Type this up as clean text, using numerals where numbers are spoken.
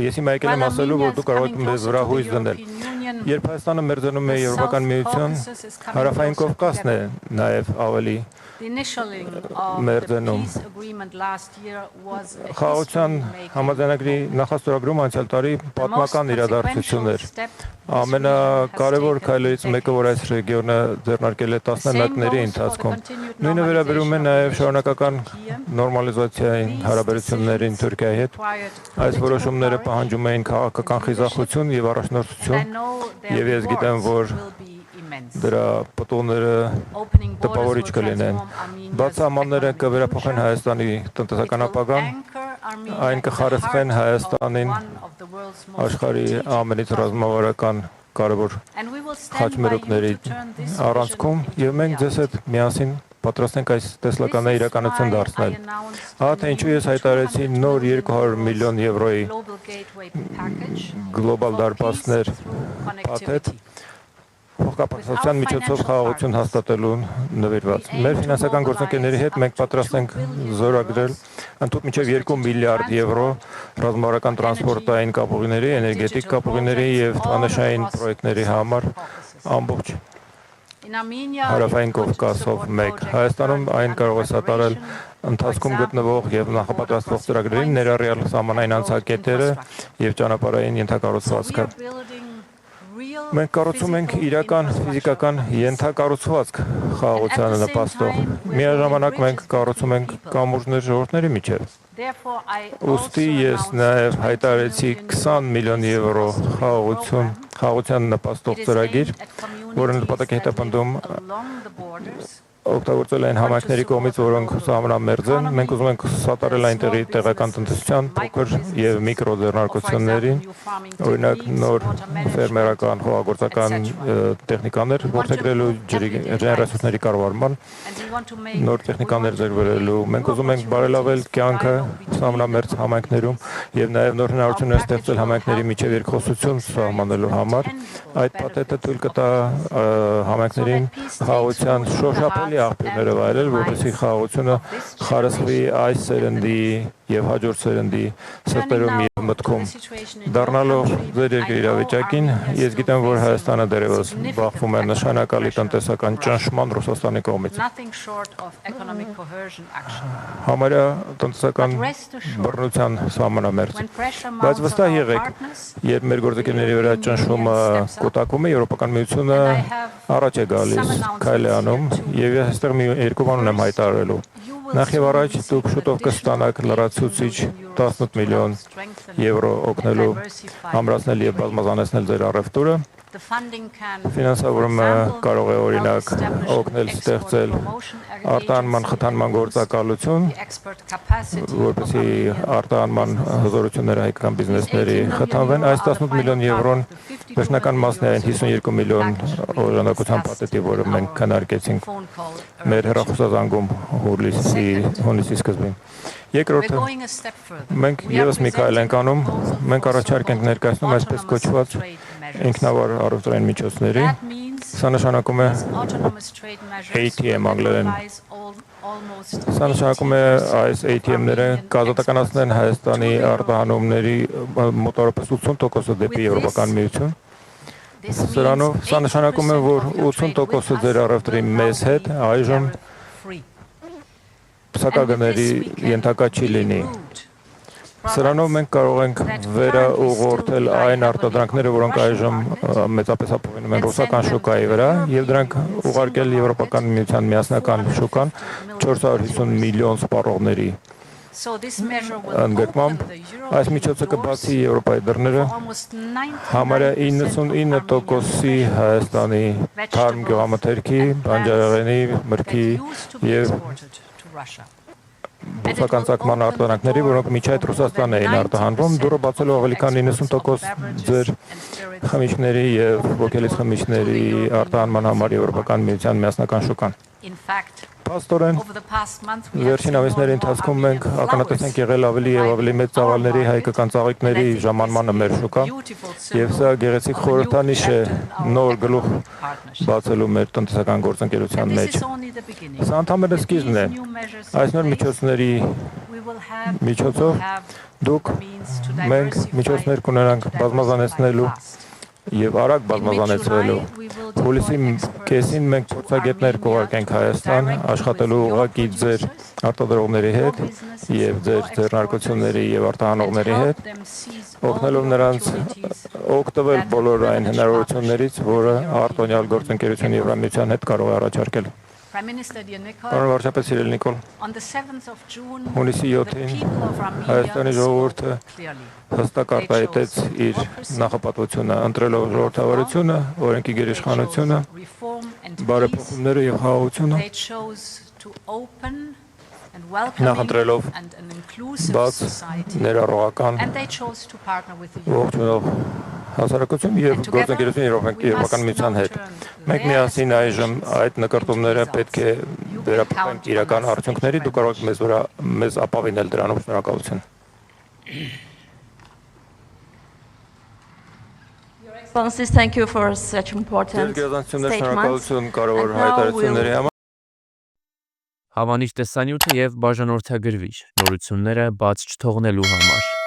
ես հիմա եկել եմ ասելու, որ դու կարող եք մեզ վրա հույս դնել։ Երբ Հայաստանը մերձենում է Եվրոպական միություն, Հարավային Կովկասն է նաև ավելի մերձենում։ Խաղաղության համաձայնագրի նախաստորագրումը անցյալ տարի պատմական իրադարձություն էր։ Ամենակարևոր քայլերից մեկը, որ այս ռեգիոնը ձեռնարկել է տասնամյակների ընթացքում։ Նույնը վերաբերում է նաև շարունակական նորմալիզացիայի հարաբերություններին Թուրքիայի հետ։ Այս որոշումները պահանջում էին քաղաքական խիզախություն եւ առաջնորդություն, եւ ես գիտեմ, որ դրա պտուղները տպավորիչ կլինեն։ Բաց սահմանները կվերափոխեն Հայաստանի տնտեսական ապագան, այն կխարսխեն Հայաստանին աշխարհի ամենից ռազմավարական կարևոր խաչմերուկների առանցքում, եւ մենք ձեզ հետ միասին պատրաստ ենք այս տեսլականները իրականություն դարձնել։ Ահա թե ինչու ես հայտարարեցի նոր 200 միլիոն եվրոյի գլոբալ դարպասներ փաթեթ փոխկապակցության միջոցով խաղաղություն հաստատելու նվիրված։ Մեր ֆինանսական գործընկերների հետ մենք պատրաստ ենք զորագրել ընդհանուր մինչև 2 միլիարդ եվրո ռազմավարական տրանսպորտային կապուղիների, էներգետիկ կապուղիների եւ թվանշային պրոյեկտների համար ամբողջ Հարավային Կովկասով մեկ։ Հայաստանում այն կարող է սատարել ընթացքում գտնվող եւ նախապատրաստվող ծրագրերին ներառյալ սահմանային անցակետերը եւ ճանապարհային ենթակառուցվածքը։ Մենք կառուցում ենք իրական ֆիզիկական ենթակառուցվածք խաղաղությանը նպաստող։ Միաժամանակ մենք կառուցում ենք կամուրջներ ժողովուրդների միջև։ Ուստի ես նաև հայտարարեցի 20 միլիոն եվրո խաղաղության նպաստող ծրագիր, որը նպատակ է հետապնդում օգտագործել են համայնքների կողմից, որոնք սահմանամերձ են։ Մենք ուզում ենք սատարել այնտեղի տեղական տնտեսության փոքր եւ միկրո ձեռնարկություններին, օրինակ նոր ֆերմերական խոհագործական տեխնիկաներ որդեգրելու ջրերեսուրսների կառավարման, նոր տեխնիկաներ ձեռք բերելու։ Մենք ուզում ենք բարելավել կյանքը սահմանամերձ համայնքներում եւ նաեւ նոր հնարավորություններ ստեղծել համայնքների միջև երկխոսություն սահմանելու համար։ Այդ փաթեթը թույլ կտա համայնքներին խաղաղության շոշափելի աղբյուրները վայելել, որպեսզի խաղաղությունը խարսխվի այս սերնդի եւ հաջորդ սերնդի սրտերում եւ մտքում։ Դառնալով ձեր երկրի իրավիճակին, ես գիտեմ, որ Հայաստանը դեռևս բախվում է նշանակալի տնտեսական ճնշման Ռուսաստանի կողմից։ Համարյա տնտեսական բռնության սահմանամերձ։ Բայց վստահ եղեք, երբ մեր գործընկերների վրա ճնշումը կուտակվում է, Եվրոպական միությունը առաջ է գալիս, քայլ է անում, եւ ես այստեղ մի երկու բան ունեմ հայտարարելու։ Նախ եւ առաջ դուք շուտով կստանաք լրացուցիչ 18 միլիոն եվրո օգնելու ամրացնել եւ բազմազանեցնել ձեր առևտուրը։ Ֆինանսավորումը կարող է օրինակ օգնել ստեղծել արտահանման խթանման գործակալություն, որպեսզի արտահանման հզորությունները հայկական բիզնեսների խթանվեն։ Այս 18 միլիոն եվրոն վերջնական մասն է այն 52 միլիոն օժանդակության փաթեթի, որը մենք քննարկեցինք մեր հեռախոսազանգում հունիսի սկզբին։ Երկրորդը, մենք եւս մի քայլ ենք անում, մենք առաջարկ ենք ներկայացնում այսպես կոչված ինքնավար առևտրային միջոցների։ Սա նշանակում է ATM անգլերեն։ Սա նշանակում է այս ATM-ները կազատականացնեն Հայաստանի արտահանումների մոտավորապես 80%-ը դեպի Եվրոպական միություն։ Սրանով սա նշանակում է, որ 80%-ը ձեր առևտրի մեզ հետ այժմ փսակագների ենթակա չի լինի։ Սրանով մենք կարող ենք վերաուղղորդել այն արտադրանքները, որոնք այժմ մեծապես ապօրինում են ռուսական շուկայի վրա, եւ դրանք ուղարկել Եվրոպական միության միասնական շուկան 450 միլիոն սպառողների ընդգրկմամբ։ Այս միջոցը կբացի Եվրոպայի դռները համարյա 99%-ի Հայաստանի թարմ գյուղամթերքի, բանջարեղենի, մրգի եւ բուսական ծագման արտադրանքների, որոնք միջ այդ Ռուսաստան էին արտահանվում, դուրը բացելով ավելի քան 90% ձեր խմիչքների եւ ոգելից խմիչքների արտահանման համար Եվրոպական միության միասնական շուկան։ Փաստորեն վերջին ամիսների ընթացքում մենք ականատես ենք եղել ավելի եւ ավելի մեծ ծավալների հայկական ծաղիկների ժամանմանը մեր շուկա, եւ սա գեղեցիկ խորհրդանիշ է նոր գլուխ բացելու մեր տնտեսական գործընկերության մեջ։ Սա ընդհանրապես սկիզբն է։ Այս նոր միջոցների միջոցով մենք միջոցներ կունենանք բազմազանեցնելու եւ արագ բազմազանեցնելու։ Հուլիսի կեսին մենք փորձագետներ կուղարկենք Հայաստան, աշխատելու ուղղակի ձեր արտադրողների հետ եւ ձեր ձեռնարկությունների եւ արտահանողների հետ, օգնելով նրանց օգտվել բոլոր այն հնարավորություններից, որը արտոնյալ գործընկերության Եվրամիության հետ կարող է առաջարկել։ Պարոն վարչապետ սիրելի Նիկոլ, հունիսի 7-ին Հայաստանի ժողովուրդը հստակ արտահայտեց իր նախապատվությունը, ընտրելով ժողովրդավարությունը, օրենքի գերիշխանությունը, բարեփոխումները եւ խաղաղությունը, նախընտրելով բաց, ներառողական, ողջունող հասարակություն եւ գործընկերություն Եվրոպական միության հետ։ Մենք միասին այժմ այդ նկարտումները պետք է վերապրենք իրական արդյունքների, դու կարող եք մեզ ապավինել դրանով, շնորհակալություն։ Thank you for such important statements. Հավանիչ տեսանյութը եւ բաժանորդագրվիչ նորությունները բաց չթողնելու համար